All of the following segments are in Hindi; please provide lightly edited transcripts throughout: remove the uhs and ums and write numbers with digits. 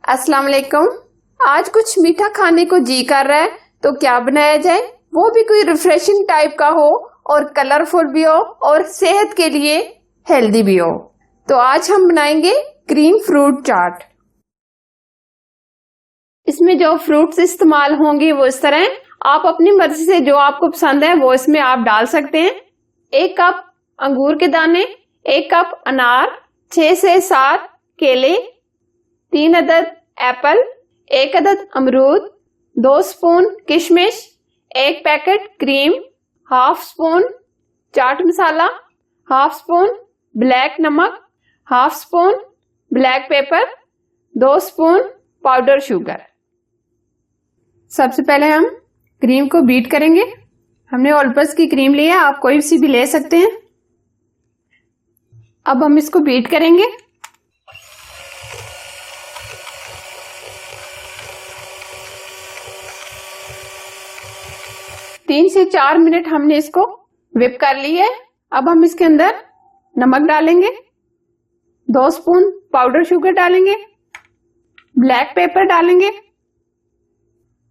अस्सलाम वालेकुम। आज कुछ मीठा खाने को जी कर रहा है तो क्या बनाया जाए, वो भी कोई रिफ्रेशिंग टाइप का हो और कलरफुल भी हो और सेहत के लिए हेल्दी भी हो। तो आज हम बनाएंगे ग्रीन फ्रूट चाट। इसमें जो फ्रूट्स इस्तेमाल होंगे वो इस तरह हैं। आप अपनी मर्जी से जो आपको पसंद है वो इसमें आप डाल सकते हैं। 1 कप अंगूर के दाने, 1 कप अनार, 6 से 7 केले, 3 अदद एप्पल, 1 अदद अमरूद, 2 स्पून किशमिश, 1 packet cream, half spoon chaat masala, half spoon black नमक, half spoon black pepper, 2 spoon powder sugar. सबसे पहले हम क्रीम को बीट करेंगे। हमने ऑलपस की क्रीम ली है, आप कोई सी भी ले सकते हैं। अब हम इसको बीट करेंगे। तीन से 4 मिनट हमने इसको whip कर ली है। अब हम इसके अंदर नमक डालेंगे, 2 स्पून पाउडर शुगर डालेंगे, ब्लैक पेपर डालेंगे,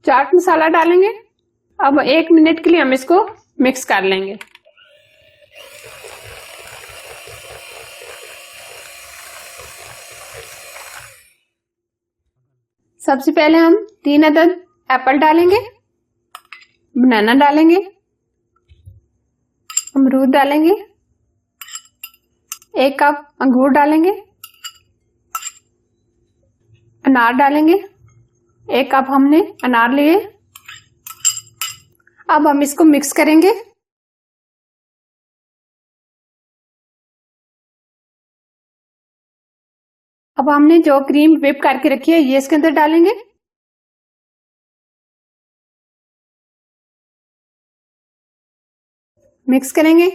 चाट मसाला डालेंगे। अब 1 मिनट के लिए हम इसको मिक्स कर लेंगे। सबसे पहले हम 3 अदद एप्पल डालेंगे, बनाना डालेंगे, अमरूद डालेंगे, 1 कप अंगूर डालेंगे, अनार डालेंगे, 1 कप हमने अनार लिए। अब हम इसको मिक्स करेंगे। अब हमने जो क्रीम व्हिप करके रखी है ये इसके अंदर डालेंगे। मिक्स करेंगे।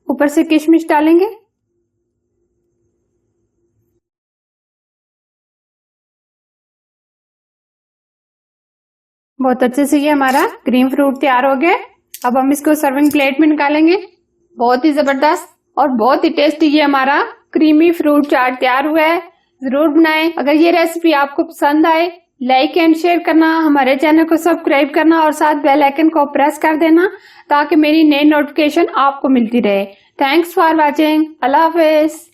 ऊपर से किशमिश डालेंगे। बहुत अच्छे से ये हमारा क्रीम फ्रूट तैयार हो गया। अब हम इसको सर्विंग प्लेट में निकालेंगे। बहुत ही जबरदस्त और बहुत ही टेस्टी ये हमारा क्रीमी फ्रूट चाट तैयार हुआ है। जरूर बनाएं। अगर ये रेसिपी आपको पसंद आए, लाइक एंड शेयर करना, हमारे चैनल को सब्सक्राइब करना और साथ बेल आइकन को प्रेस कर देना ताकि मेरी नई नोटिफिकेशन आपको मिलती रहे। Thanks for watching. Allah Hafiz.